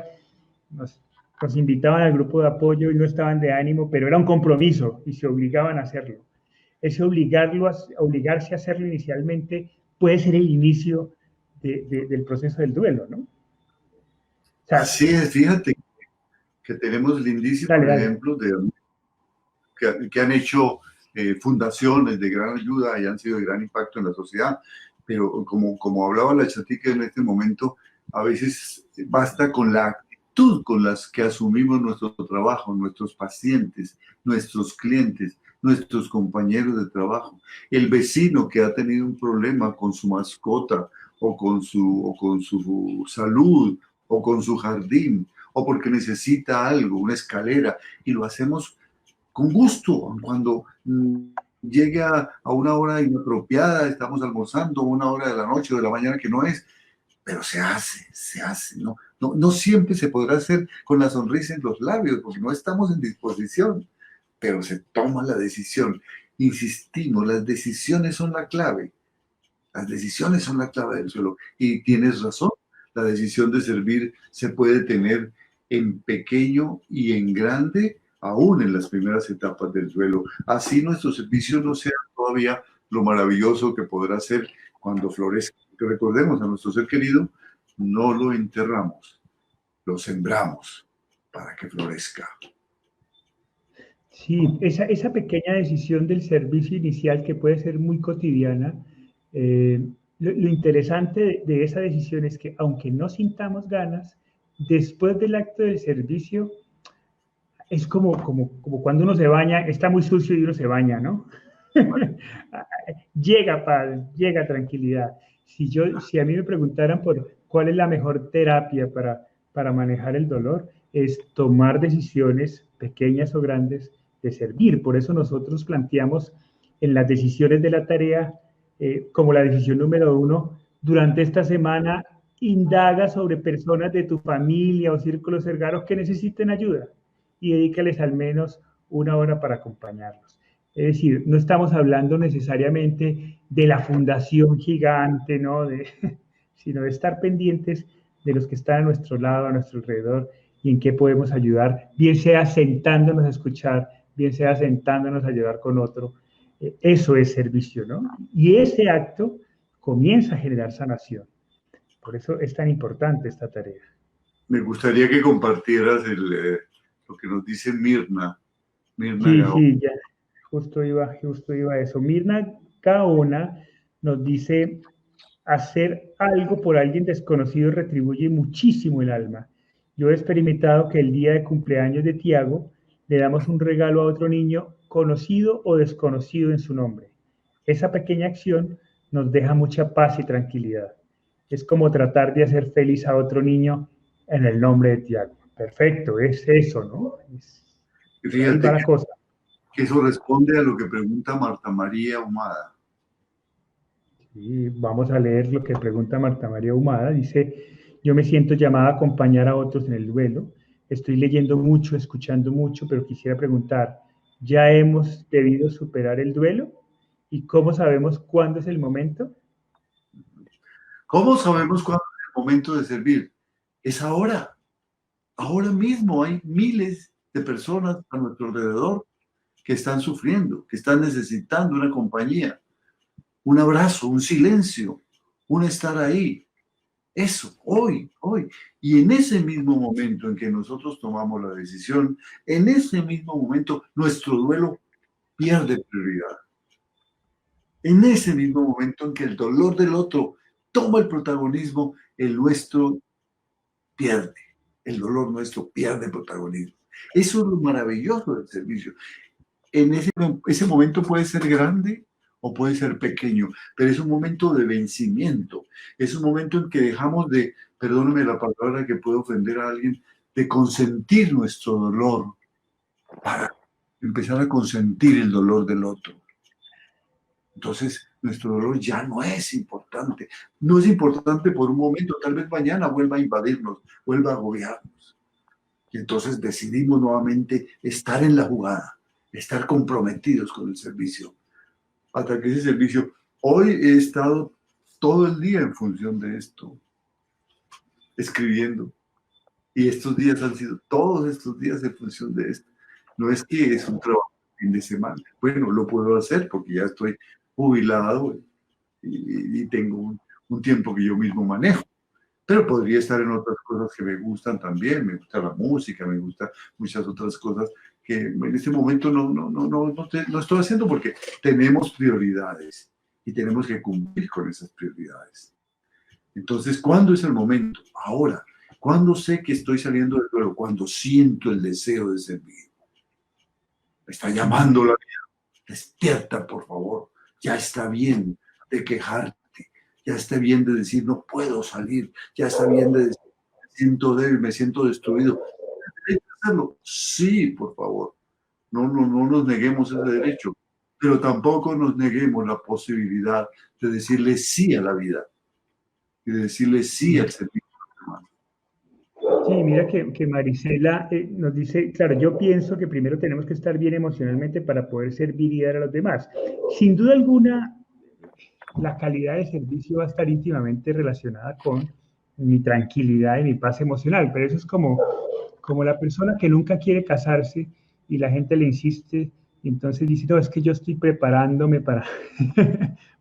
nos, nos invitaban al grupo de apoyo y no estaban de ánimo, pero era un compromiso y se obligaban a hacerlo. Ese obligarse a hacerlo inicialmente puede ser el inicio del proceso del duelo, ¿no? O sea, Así es, fíjate que tenemos lindísimos dale, dale. ejemplos que han hecho fundaciones de gran ayuda y han sido de gran impacto en la sociedad. Pero como hablaba la chatica en este momento, a veces basta con la actitud con las que asumimos nuestro trabajo, nuestros pacientes, nuestros clientes, nuestros compañeros de trabajo. El vecino que ha tenido un problema con su mascota o con su salud o con su jardín o porque necesita algo, una escalera, y lo hacemos con gusto. Cuando llegue a una hora inapropiada, estamos almorzando, una hora de la noche o de la mañana que no es, pero se hace, ¿no? No siempre se podrá hacer con la sonrisa en los labios, porque no estamos en disposición, pero se toma la decisión. Insistimos, las decisiones son la clave. Las decisiones son la clave del suelo. Y tienes razón, la decisión de servir se puede tener en pequeño y en grande aún en las primeras etapas del duelo. Así nuestro servicio no sea todavía lo maravilloso que podrá ser cuando florezca. Que recordemos, a nuestro ser querido no lo enterramos, lo sembramos para que florezca. Sí, esa pequeña decisión del servicio inicial que puede ser muy cotidiana, lo interesante de esa decisión es que aunque no sintamos ganas, después del acto del servicio, es como cuando uno se baña, está muy sucio y uno se baña, ¿no? Llega paz, llega tranquilidad. Si a mí me preguntaran por cuál es la mejor terapia para manejar el dolor, es tomar decisiones pequeñas o grandes de servir. Por eso nosotros planteamos en las decisiones de la tarea, como la decisión número 1, durante esta semana indaga sobre personas de tu familia o círculos cercanos que necesiten ayuda y dedícales al menos una hora para acompañarlos. Es decir, no estamos hablando necesariamente de la fundación gigante, ¿no? Sino de estar pendientes de los que están a nuestro lado, a nuestro alrededor, y en qué podemos ayudar, bien sea sentándonos a escuchar, bien sea sentándonos a ayudar con otro. Eso es servicio, ¿no? Y ese acto comienza a generar sanación. Por eso es tan importante esta tarea. Me gustaría que compartieras lo que nos dice Mirna. Sí, ya, justo iba a eso. Mirna Gaona nos dice, hacer algo por alguien desconocido retribuye muchísimo el alma. Yo he experimentado que el día de cumpleaños de Tiago le damos un regalo a otro niño conocido o desconocido en su nombre. Esa pequeña acción nos deja mucha paz y tranquilidad. Es como tratar de hacer feliz a otro niño en el nombre de Tiago. Perfecto, es eso, ¿no? Ahí va la cosa. Que eso responde a lo que pregunta Marta María Humada. Sí, vamos a leer lo que pregunta Marta María Humada. Dice, yo me siento llamada a acompañar a otros en el duelo. Estoy leyendo mucho, escuchando mucho, pero quisiera preguntar, ¿ya hemos debido superar el duelo? ¿Y cómo sabemos cuándo es el momento? ¿Cómo sabemos cuándo es el momento de servir? Es ahora. Ahora mismo hay miles de personas a nuestro alrededor que están sufriendo, que están necesitando una compañía, un abrazo, un silencio, un estar ahí. Eso, hoy. Y en ese mismo momento en que nosotros tomamos la decisión, en ese mismo momento nuestro duelo pierde prioridad. En ese mismo momento en que el dolor del otro toma el protagonismo, el nuestro pierde. El dolor nuestro pierde protagonismo. Eso es lo maravilloso del servicio. En ese momento puede ser grande o puede ser pequeño, pero es un momento de vencimiento. Es un momento en que dejamos de, perdóname la palabra que puede ofender a alguien, de consentir nuestro dolor para empezar a consentir el dolor del otro. Entonces, nuestro dolor ya no es importante. No es importante por un momento, tal vez mañana vuelva a invadirnos, vuelva a agobiarnos. Y entonces decidimos nuevamente estar en la jugada, estar comprometidos con el servicio. Hasta que ese servicio, hoy he estado todo el día en función de esto, escribiendo. Y estos días han sido todos estos días en función de esto. No es que es un trabajo de fin de semana. Bueno, lo puedo hacer porque ya estoy jubilado y tengo un tiempo que yo mismo manejo. Pero podría estar en otras cosas que me gustan también. Me gusta la música, me gustan muchas otras cosas que en este momento no estoy haciendo porque tenemos prioridades y tenemos que cumplir con esas prioridades. Entonces, ¿cuándo es el momento? Ahora. ¿Cuándo sé que estoy saliendo del duelo? Cuando siento el deseo de servir. Me está llamando la vida. Despierta, por favor. Ya está bien de quejarte. Ya está bien de decir, no puedo salir. Ya está bien de decir, me siento débil, me siento destruido. ¿Tienes que hacerlo? Sí, por favor. No nos neguemos ese derecho. Pero tampoco nos neguemos la posibilidad de decirle sí a la vida. Y de decirle sí al servicio. Sí, mira que Marisela nos dice, claro, yo pienso que primero tenemos que estar bien emocionalmente para poder servir y dar a los demás. Sin duda alguna, la calidad de servicio va a estar íntimamente relacionada con mi tranquilidad y mi paz emocional, pero eso es como la persona que nunca quiere casarse y la gente le insiste, y entonces dice, no, es que yo estoy preparándome para,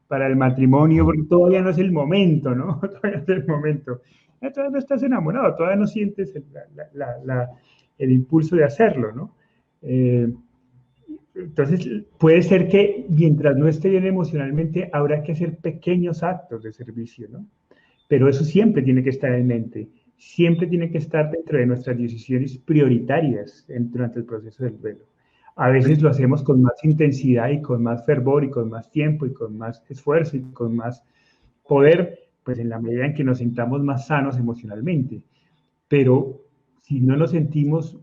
para el matrimonio, porque todavía no es el momento, ¿no? Todavía no es el momento. Todavía no estás enamorado, todavía no sientes el impulso de hacerlo, ¿no? Entonces, puede ser que mientras no esté bien emocionalmente, habrá que hacer pequeños actos de servicio, ¿no? Pero eso siempre tiene que estar en mente, siempre tiene que estar dentro de nuestras decisiones prioritarias durante el proceso del duelo. A veces lo hacemos con más intensidad y con más fervor y con más tiempo y con más esfuerzo y con más poder, pues en la medida en que nos sintamos más sanos emocionalmente. Pero si no nos sentimos,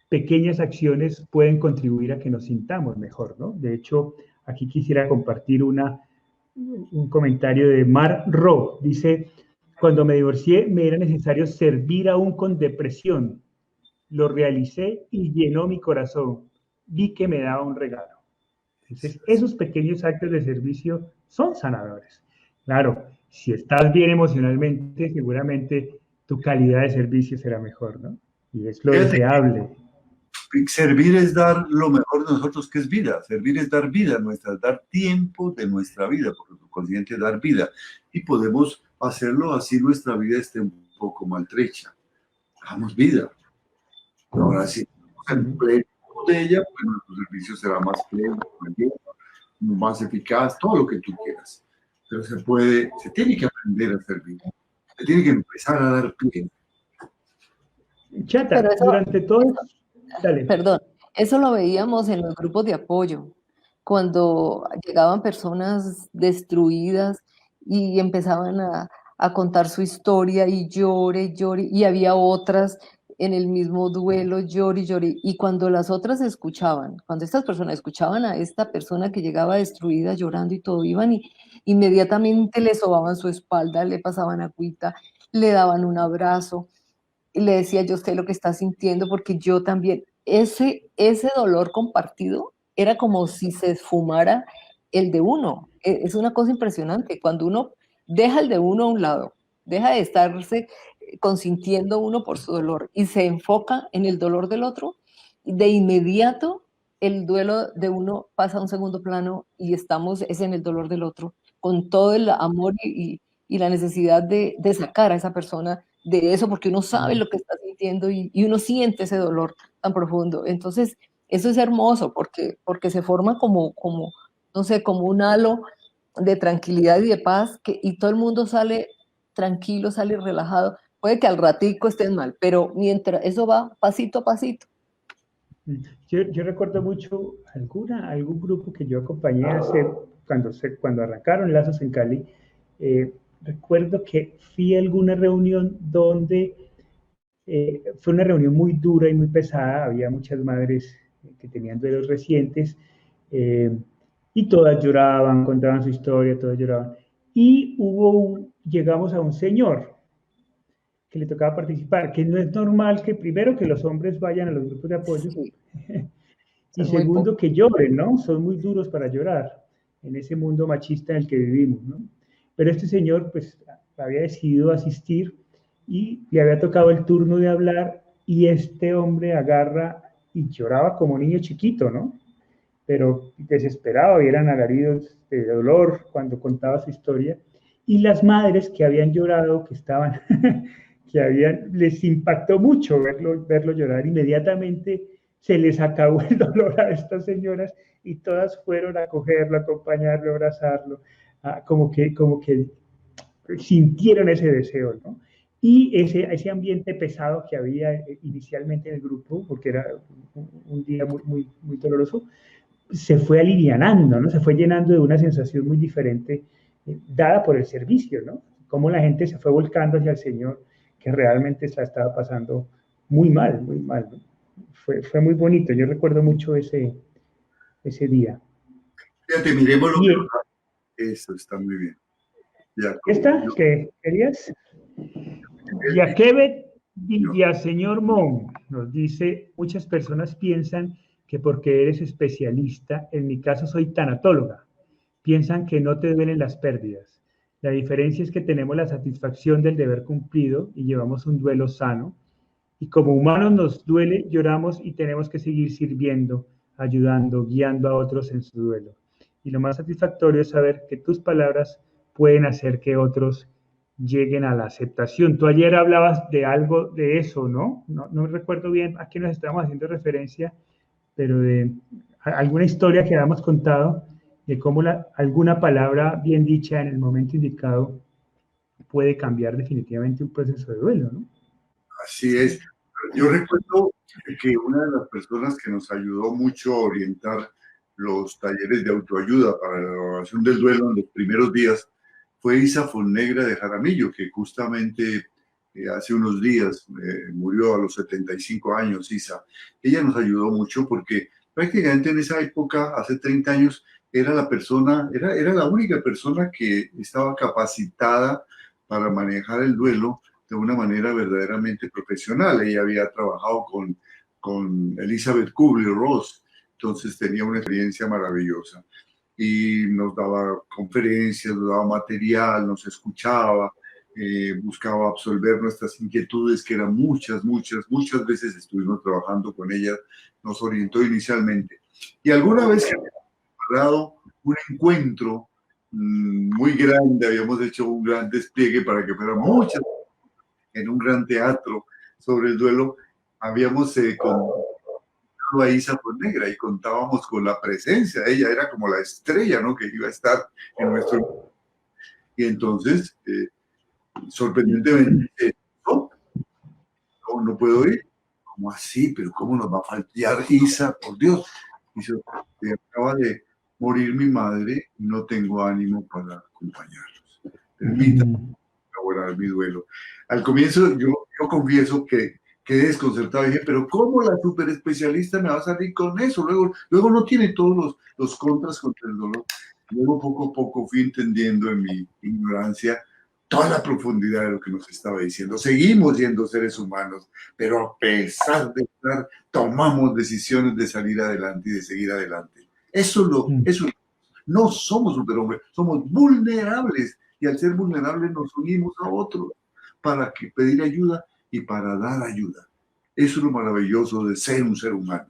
pequeñas acciones pueden contribuir a que nos sintamos mejor, ¿no? De hecho, aquí quisiera compartir un comentario de Mar Ro. Dice, cuando me divorcié me era necesario servir aún con depresión. Lo realicé y llenó mi corazón. Vi que me daba un regalo. Entonces, esos pequeños actos de servicio son sanadores. Claro, si estás bien emocionalmente, seguramente tu calidad de servicio será mejor, ¿no? Y es lo deseable. Servir es dar lo mejor de nosotros, que es vida. Servir es dar vida nuestra, dar tiempo de nuestra vida, porque tu consciente es dar vida. Y podemos hacerlo así nuestra vida esté un poco maltrecha. Damos vida. Ahora, si estamos en pleno de ella, pues nuestro servicio será más pleno, más eficaz, todo lo que tú quieras. Pero se tiene que aprender a servir. Se tiene que empezar a dar pie. Chata, durante todo... Dale. Perdón, eso lo veíamos en los grupos de apoyo, cuando llegaban personas destruidas y empezaban a contar su historia y llore, y había otras en el mismo duelo, llore, y cuando las otras escuchaban, cuando estas personas escuchaban a esta persona que llegaba destruida, llorando y todo, iban y inmediatamente le sobaban su espalda, le pasaban agüita, le daban un abrazo, y le decía, yo sé lo que está sintiendo porque yo también, ese dolor compartido era como si se esfumara el de uno. Es una cosa impresionante, cuando uno deja el de uno a un lado, deja de estarse consintiendo uno por su dolor y se enfoca en el dolor del otro, de inmediato el duelo de uno pasa a un segundo plano y es en el dolor del otro, con todo el amor y la necesidad de sacar a esa persona de eso, porque uno sabe lo que está sintiendo y uno siente ese dolor tan profundo. Entonces, eso es hermoso porque se forma como, no sé, como un halo de tranquilidad y de paz y todo el mundo sale tranquilo, sale relajado. Puede que al ratico estén mal, pero mientras eso va pasito a pasito. Yo recuerdo mucho algún grupo que yo acompañé cuando arrancaron Lazos en Cali. Recuerdo que fui a alguna reunión donde fue una reunión muy dura y muy pesada. Había muchas madres que tenían duelos recientes y todas lloraban, contaban su historia, todas lloraban. Y llegamos a un señor que le tocaba participar, que no es normal que primero que los hombres vayan a los grupos de apoyo y segundo que lloren, ¿no? Son muy duros para llorar en ese mundo machista en el que vivimos, ¿no? Pero este señor pues había decidido asistir y le había tocado el turno de hablar y este hombre agarra y lloraba como niño chiquito, ¿no? Pero desesperado y eran alaridos de dolor cuando contaba su historia. Y las madres que habían llorado, que estaban, les impactó mucho verlo llorar. Inmediatamente se les acabó el dolor a estas señoras y todas fueron a cogerlo, a acompañarlo, a abrazarlo, como que sintieron ese deseo, ¿no? Y ese ambiente pesado que había inicialmente en el grupo, porque era un día muy, muy, muy doloroso, se fue alivianando, ¿no? Se fue llenando de una sensación muy diferente dada por el servicio, ¿no? Cómo la gente se fue volcando hacia el Señor, que realmente se la estaba pasando muy mal, ¿no? Fue muy bonito, yo recuerdo mucho ese día. Fíjate, miremoslo. Eso está muy bien. ¿Esta? ¿Qué querías? Yaquebet Villaseñor Mon nos dice, muchas personas piensan que porque eres especialista, en mi caso soy tanatóloga, piensan que no te duelen las pérdidas. La diferencia es que tenemos la satisfacción del deber cumplido y llevamos un duelo sano Y como humanos nos duele, lloramos y tenemos que seguir sirviendo, ayudando, guiando a otros en su duelo. Y lo más satisfactorio es saber que tus palabras pueden hacer que otros lleguen a la aceptación. Tú ayer hablabas de algo de eso, ¿no? No recuerdo bien a qué nos estábamos haciendo referencia, pero de alguna historia que habíamos contado de cómo alguna palabra bien dicha en el momento indicado puede cambiar definitivamente un proceso de duelo, ¿no? Así es. Yo recuerdo que una de las personas que nos ayudó mucho a orientar los talleres de autoayuda para la elaboración del duelo en los primeros días fue Isa Fonnegra de Jaramillo, que justamente hace unos días murió a los 75 años. Isa, ella nos ayudó mucho porque prácticamente en esa época, hace 30 años, era la persona, era la única persona que estaba capacitada para manejar el duelo de una manera verdaderamente profesional. Ella había trabajado con Elizabeth Kubler-Ross, entonces tenía una experiencia maravillosa y nos daba conferencias, nos daba material, nos escuchaba, buscaba absolver nuestras inquietudes, que eran muchas veces estuvimos trabajando con ella, nos orientó inicialmente. Y alguna vez que habíamos preparado un encuentro muy grande, habíamos hecho un gran despliegue para que fueran muchas en un gran teatro sobre el duelo, habíamos contado a Isa Fonnegra y contábamos con la presencia. Ella era como la estrella, ¿no?, que iba a estar en nuestro... Y entonces, sorprendentemente, no puedo ir. ¿Cómo así? ¿Pero cómo nos va a faltar Isa? Por Dios. Dice, acaba de morir mi madre y no tengo ánimo para acompañarlos. Permítame elaborar mi duelo. Al comienzo yo confieso que quedé desconcertado. Dije, pero ¿cómo la super especialista me va a salir con eso? Luego no tiene todos los contras contra el dolor. Luego poco a poco fui entendiendo en mi ignorancia toda la profundidad de lo que nos estaba diciendo. Seguimos siendo seres humanos, pero a pesar de estar, tomamos decisiones de salir adelante y de seguir adelante. Eso no somos superhombres, somos vulnerables. Y al ser vulnerables nos unimos a otros para pedir ayuda y para dar ayuda. Eso es lo maravilloso de ser un ser humano.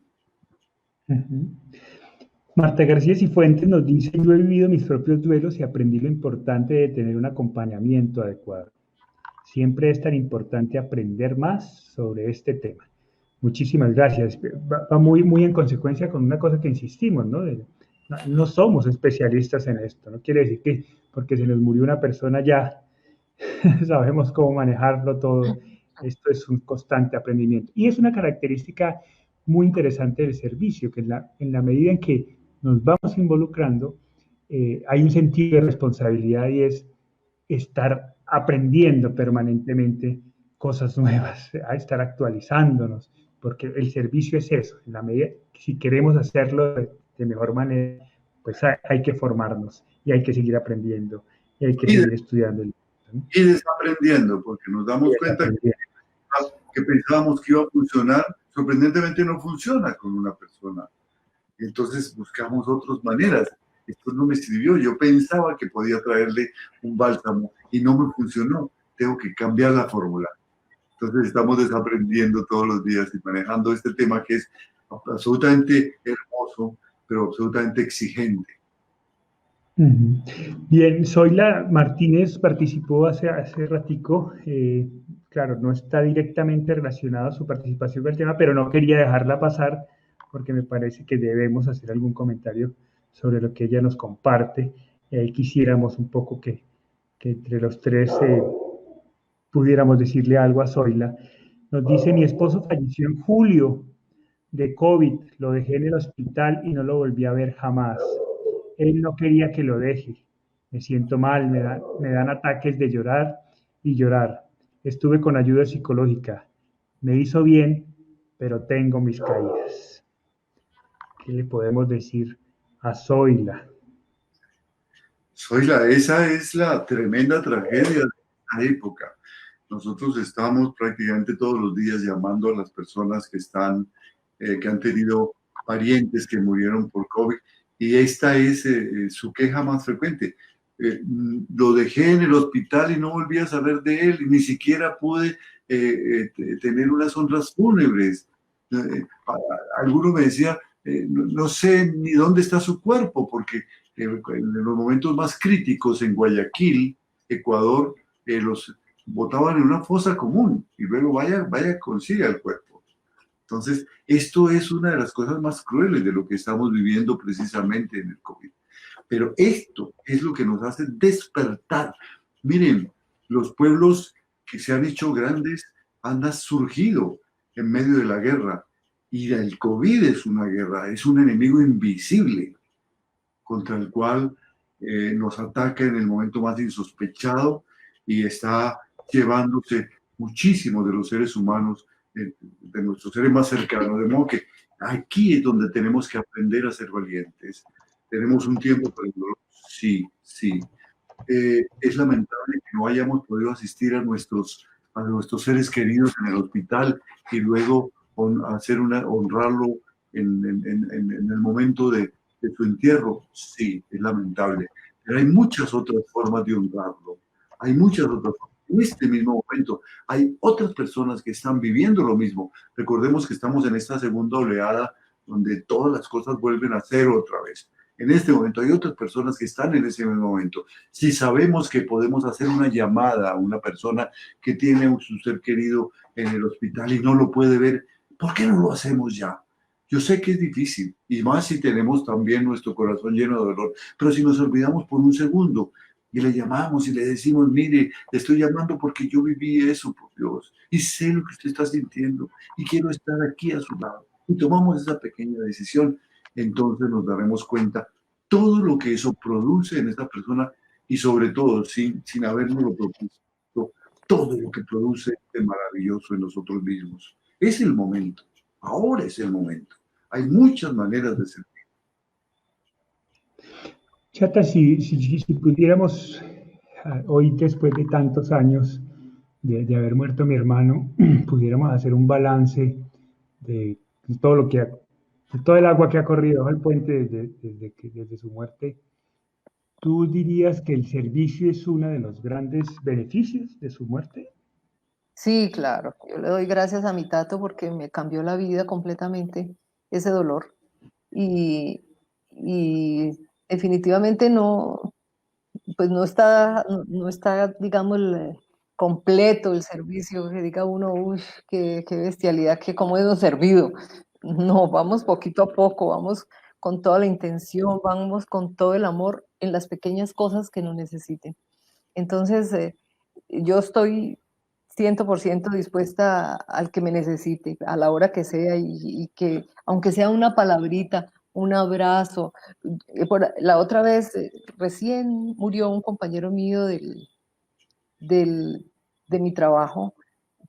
Marta García Cifuentes nos dice: yo he vivido mis propios duelos y aprendí lo importante de tener un acompañamiento adecuado. Siempre es tan importante aprender más sobre este tema. Muchísimas gracias. Va muy en consecuencia con una cosa que insistimos, ¿no? No somos especialistas en esto. No quiere decir que porque se nos murió una persona ya sabemos cómo manejarlo todo. Esto es un constante aprendimiento. Y es una característica muy interesante del servicio, que en la medida en que nos vamos involucrando, hay un sentido de responsabilidad y es estar aprendiendo permanentemente cosas nuevas, a estar actualizándonos, porque el servicio es eso. En la medida, si queremos hacerlo de mejor manera, pues hay que formarnos y hay que seguir aprendiendo y hay que seguir estudiando. Y desaprendiendo, porque nos damos cuenta que pensábamos que iba a funcionar, sorprendentemente no funciona con una persona. Entonces buscamos otras maneras. Esto no me sirvió, yo pensaba que podía traerle un bálsamo y no me funcionó. Tengo que cambiar la fórmula. Entonces estamos desaprendiendo todos los días y manejando este tema que es absolutamente hermoso, pero absolutamente exigente. Bien, Zoila Martínez participó hace ratico, claro, no está directamente relacionado a su participación con el tema, pero no quería dejarla pasar porque me parece que debemos hacer algún comentario sobre lo que ella nos comparte. Y ahí quisiéramos un poco que entre los tres pudiéramos decirle algo a Zoila. Nos dice: mi esposo falleció en julio de COVID, lo dejé en el hospital y no lo volví a ver jamás. Él no quería que lo deje. Me siento mal, me dan ataques de llorar y llorar. Estuve con ayuda psicológica. Me hizo bien, pero tengo mis caídas. ¿Qué le podemos decir a Zoila? Zoila, esa es la tremenda tragedia de esta época. Nosotros estamos prácticamente todos los días llamando a las personas que han tenido parientes que murieron por COVID, y esta es su queja más frecuente. Lo dejé en el hospital y no volví a saber de él, ni siquiera pude tener unas honras fúnebres. Alguno me decía, no sé ni dónde está su cuerpo, porque en los momentos más críticos en Guayaquil, Ecuador, los botaban en una fosa común y luego vaya, consiga el cuerpo. Entonces, esto es una de las cosas más crueles de lo que estamos viviendo precisamente en el COVID. Pero esto es lo que nos hace despertar. Miren, los pueblos que se han hecho grandes han surgido en medio de la guerra. Y el COVID es una guerra, es un enemigo invisible contra el cual nos ataca en el momento más insospechado y está llevándose muchísimos de los seres humanos, de nuestros seres más cercanos. De modo que aquí es donde tenemos que aprender a ser valientes. Tenemos un tiempo para el dolor, sí, sí. Es lamentable que no hayamos podido asistir a nuestros seres queridos en el hospital y luego honrarlo en el momento de su entierro. Sí, es lamentable. Pero hay muchas otras formas de honrarlo. Hay muchas otras formas. En este mismo momento hay otras personas que están viviendo lo mismo. Recordemos que estamos en esta segunda oleada donde todas las cosas vuelven a cero otra vez. En este momento hay otras personas que están en ese mismo momento. Si sabemos que podemos hacer una llamada a una persona que tiene a su ser querido en el hospital y no lo puede ver, ¿por qué no lo hacemos ya? Yo sé que es difícil, y más si tenemos también nuestro corazón lleno de dolor, pero si nos olvidamos por un segundo y le llamamos y le decimos, mire, le estoy llamando porque yo viví eso, por Dios, y sé lo que usted está sintiendo, y quiero estar aquí a su lado, y tomamos esa pequeña decisión, entonces nos daremos cuenta todo lo que eso produce en esta persona, y sobre todo, sin habernos lo propuesto, todo lo que produce de maravilloso en nosotros mismos. Es el momento. Ahora es el momento. Hay muchas maneras de servir. Chata, si pudiéramos, hoy después de tantos años de haber muerto mi hermano, pudiéramos hacer un balance de todo lo que de todo el agua que ha corrido al puente desde su muerte, ¿tú dirías que el servicio es uno de los grandes beneficios de su muerte? Sí, claro. Yo le doy gracias a mi tato porque me cambió la vida completamente ese dolor. Y, y definitivamente no, pues no está, digamos, completo el servicio, que diga uno, uy, qué bestialidad, cómo hemos servido. No, vamos poquito a poco, vamos con toda la intención, vamos con todo el amor en las pequeñas cosas que nos necesiten. Entonces, yo estoy 100% dispuesta al que me necesite, a la hora que sea, y que, aunque sea una palabrita, un abrazo. La otra vez, recién murió un compañero mío de mi trabajo,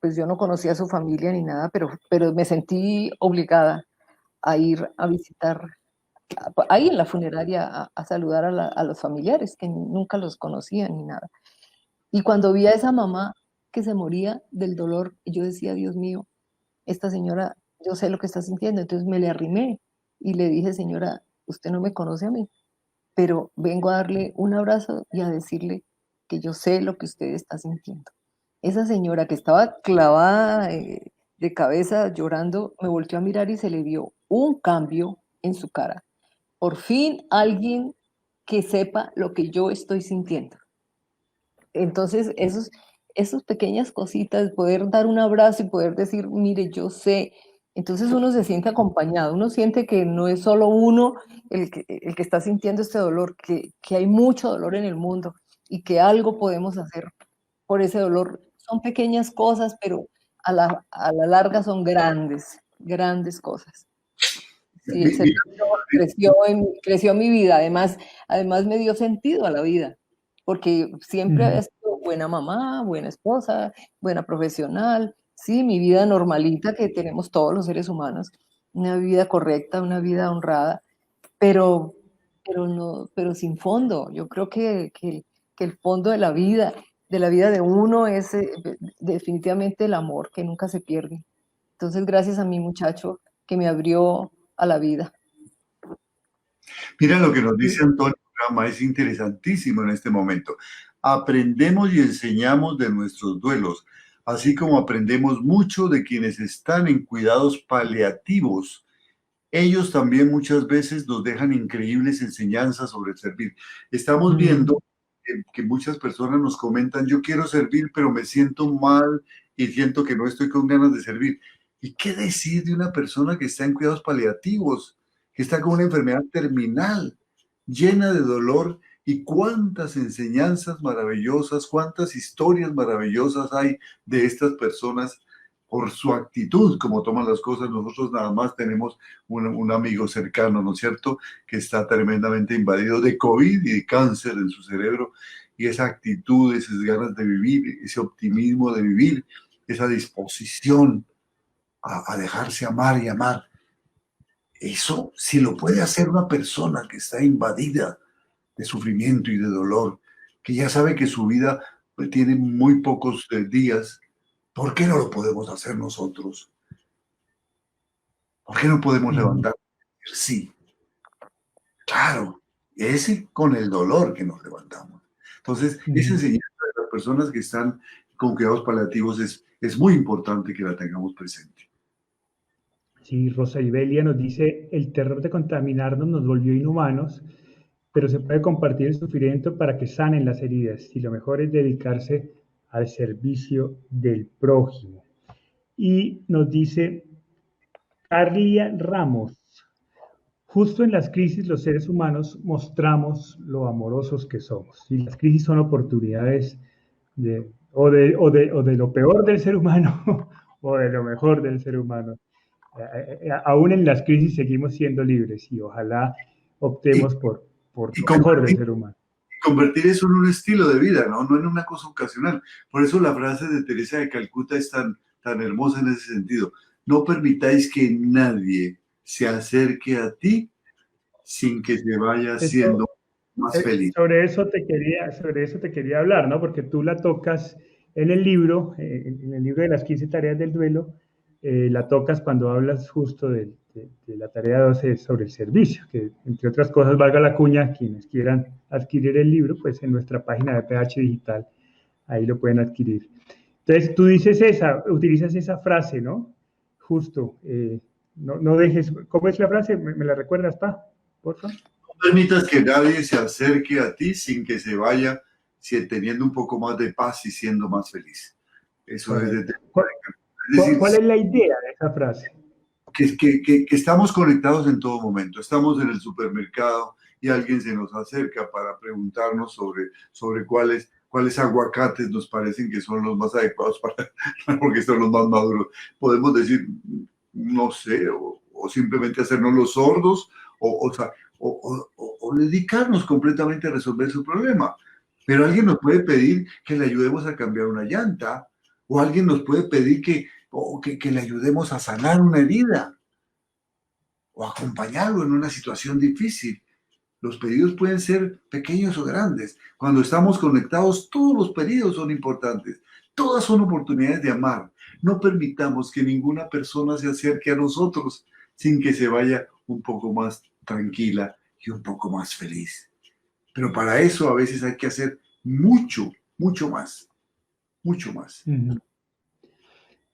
pues yo no conocía a su familia ni nada, pero me sentí obligada a ir a visitar ahí en la funeraria a saludar a los familiares, que nunca los conocía ni nada. Y cuando vi a esa mamá que se moría del dolor, yo decía, Dios mío, esta señora, yo sé lo que está sintiendo. Entonces me le arrimé y le dije, señora, usted no me conoce a mí, pero vengo a darle un abrazo y a decirle que yo sé lo que usted está sintiendo. Esa señora que estaba clavada de cabeza llorando, me volteó a mirar y se le vio un cambio en su cara. Por fin alguien que sepa lo que yo estoy sintiendo. Entonces, esas pequeñas cositas, poder dar un abrazo y poder decir, mire, yo sé, entonces uno se siente acompañado, uno siente que no es solo uno el que está sintiendo este dolor, que hay mucho dolor en el mundo y que algo podemos hacer por ese dolor. Son pequeñas cosas, pero a la larga son grandes, grandes cosas. Sí, el servicio creció mi vida, además me dio sentido a la vida, porque siempre he sido buena mamá, buena esposa, buena profesional, sí, mi vida normalita que tenemos todos los seres humanos, una vida correcta, una vida honrada, pero, pero sin fondo. Yo creo que el fondo de la vida de uno es definitivamente el amor, que nunca se pierde. Entonces, gracias a mi muchacho que me abrió a la vida. Mira lo que nos dice Antonio Gama, es interesantísimo en este momento. Aprendemos y enseñamos de nuestros duelos. así como aprendemos mucho de quienes están en cuidados paliativos. Ellos también muchas veces nos dejan increíbles enseñanzas sobre el servir. Estamos viendo que muchas personas nos comentan, yo quiero servir, pero me siento mal y siento que no estoy con ganas de servir. ¿Y qué decir de una persona que está en cuidados paliativos, que está con una enfermedad terminal, llena de dolor? Y cuántas enseñanzas maravillosas, cuántas historias maravillosas hay de estas personas por su actitud, como toman las cosas. Nosotros nada más tenemos un amigo cercano, ¿no es cierto?, que está tremendamente invadido de COVID y de cáncer en su cerebro, y esa actitud, esas ganas de vivir, ese optimismo de vivir, esa disposición a dejarse amar y amar, eso si lo puede hacer una persona que está invadida de sufrimiento y de dolor, que ya sabe que su vida pues, tiene muy pocos días, ¿por qué no lo podemos hacer nosotros? ¿Por qué no podemos levantar? Sí, claro, ese con el dolor que nos levantamos. Entonces, esa enseñanza de las personas que están con cuidados paliativos es muy importante que la tengamos presente. Sí, Rosa Ibelia nos dice, el terror de contaminarnos nos volvió inhumanos, pero se puede compartir el sufrimiento para que sanen las heridas y lo mejor es dedicarse al servicio del prójimo. Y nos dice Carlia Ramos, justo en las crisis los seres humanos mostramos lo amorosos que somos. Y las crisis son oportunidades de lo peor del ser humano o de lo mejor del ser humano. Aún en las crisis seguimos siendo libres y ojalá Y, optemos por y lo mejor del ser humano. convertir eso en un estilo de vida, ¿no? No en una cosa ocasional. Por eso la frase de Teresa de Calcuta es tan hermosa en ese sentido. No permitáis que nadie se acerque a ti sin que se vaya Esto, siendo más feliz. sobre eso te quería hablar, ¿no? Porque tú la tocas en en el libro de las 15 tareas del duelo, la tocas cuando hablas justo de la tarea 12 sobre el servicio, que entre otras cosas, valga la cuña, quienes quieran adquirir el libro, pues en nuestra página de PH Digital, ahí lo pueden adquirir. Entonces, tú utilizas esa frase, ¿no? Justo, no dejes, ¿cómo es la frase? ¿Me la recuerdas, por favor? No permitas que nadie se acerque a ti sin que se vaya teniendo un poco más de paz y siendo más feliz. Eso es decir, ¿Cuál es la idea de esa frase? que estamos conectados en todo momento. Estamos en el supermercado y alguien se nos acerca para preguntarnos sobre cuáles aguacates nos parecen que son los más adecuados porque son los más maduros. Podemos decir, no sé, o simplemente hacernos los sordos o dedicarnos completamente a resolver su problema. Pero alguien nos puede pedir que le ayudemos a cambiar una llanta, o alguien nos puede pedir que le ayudemos a sanar una herida o acompañarlo en una situación difícil. Los pedidos pueden ser pequeños o grandes. Cuando estamos conectados, todos los pedidos son importantes. Todas son oportunidades de amar. No permitamos que ninguna persona se acerque a nosotros sin que se vaya un poco más tranquila y un poco más feliz. Pero para eso a veces hay que hacer mucho, mucho más. Mucho más.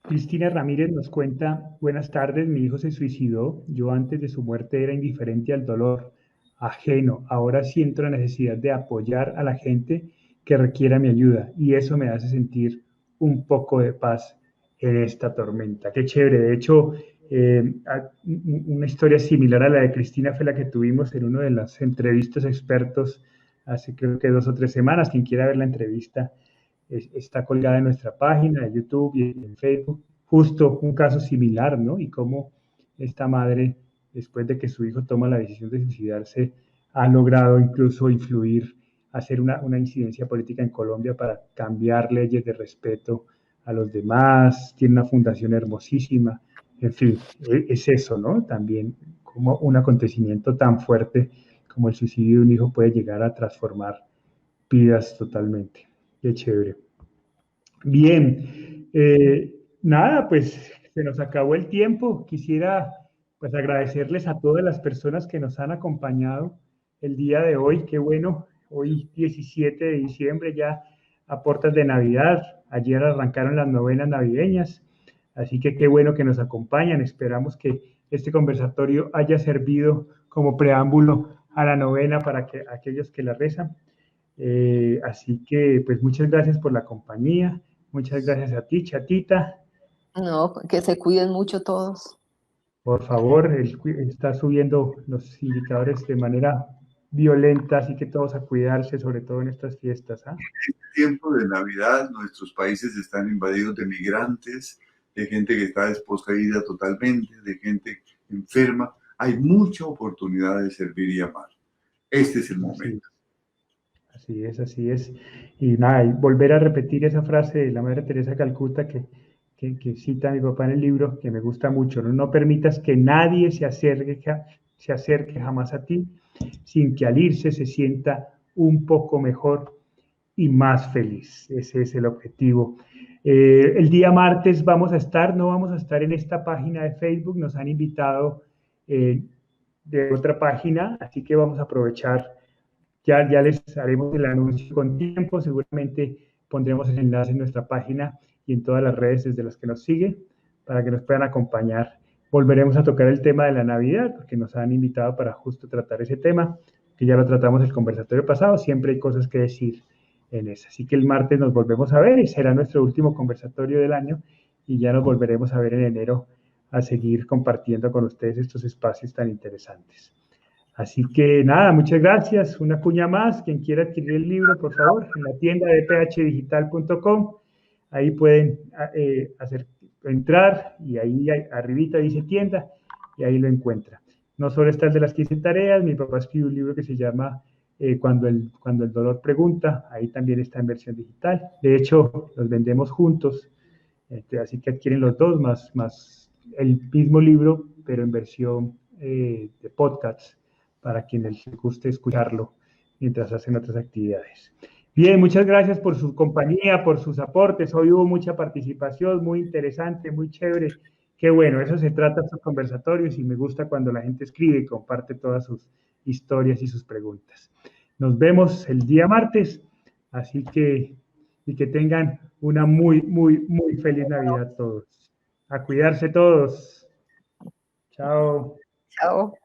Cristina Ramírez nos cuenta, buenas tardes, mi hijo se suicidó, yo antes de su muerte era indiferente al dolor, ajeno, ahora siento la necesidad de apoyar a la gente que requiera mi ayuda y eso me hace sentir un poco de paz en esta tormenta. Qué chévere, de hecho, una historia similar a la de Cristina fue la que tuvimos en una de las entrevistas expertos hace creo que 2 o 3 semanas. Quien quiera ver la entrevista está colgada en nuestra página de YouTube y en Facebook. Justo un caso similar, ¿no? Y cómo esta madre, después de que su hijo toma la decisión de suicidarse, ha logrado incluso influir, hacer una incidencia política en Colombia para cambiar leyes de respeto a los demás. Tiene una fundación hermosísima. En fin, es eso, ¿no? También como un acontecimiento tan fuerte como el suicidio de un hijo puede llegar a transformar vidas totalmente. Qué chévere. Bien, nada, pues se nos acabó el tiempo. Quisiera pues agradecerles a todas las personas que nos han acompañado el día de hoy. Qué bueno, hoy 17 de diciembre ya a puertas de Navidad. Ayer arrancaron las novenas navideñas, así que qué bueno que nos acompañan. Esperamos que este conversatorio haya servido como preámbulo a la novena para que aquellos que la rezan. Así que, pues, muchas gracias por la compañía. Muchas gracias a ti, chatita. No, que se cuiden mucho todos. Por favor, él está subiendo los indicadores de manera violenta, así que todos a cuidarse, sobre todo en estas fiestas. En este tiempo de Navidad, nuestros países están invadidos de migrantes, de gente que está desposeída totalmente, de gente enferma. Hay mucha oportunidad de servir y amar. Este es el momento. Así es, así es. Y nada, y volver a repetir esa frase de la Madre Teresa de Calcuta que cita mi papá en el libro, que me gusta mucho: no, no permitas que nadie se acerque jamás a ti sin que al irse se sienta un poco mejor y más feliz. Ese es el objetivo. El día martes no vamos a estar en esta página de Facebook, nos han invitado de otra página, así que vamos a aprovechar. Ya les haremos el anuncio con tiempo, seguramente pondremos el enlace en nuestra página y en todas las redes desde las que nos siguen para que nos puedan acompañar. Volveremos a tocar el tema de la Navidad porque nos han invitado para justo tratar ese tema, que ya lo tratamos el conversatorio pasado, siempre hay cosas que decir en eso. Así que el martes nos volvemos a ver y será nuestro último conversatorio del año y ya nos volveremos a ver en enero a seguir compartiendo con ustedes estos espacios tan interesantes. Así que nada, muchas gracias. Una cuña más. Quien quiera adquirir el libro, por favor, en la tienda de phdigital.com. Ahí pueden entrar y ahí arribita dice tienda y ahí lo encuentra. No solo está el de las 15 tareas, mi papá escribió un libro que se llama cuando el dolor pregunta. Ahí también está en versión digital. De hecho, los vendemos juntos. Así que adquieren los dos más el mismo libro, pero en versión de podcast, para quienes les guste escucharlo mientras hacen otras actividades. Bien, muchas gracias por su compañía, por sus aportes. Hoy hubo mucha participación, muy interesante, muy chévere. Qué bueno, eso se trata estos conversatorios y me gusta cuando la gente escribe y comparte todas sus historias y sus preguntas. Nos vemos el día martes, así que y que tengan una muy, muy, muy feliz Navidad todos. A cuidarse todos. Chao. Chao.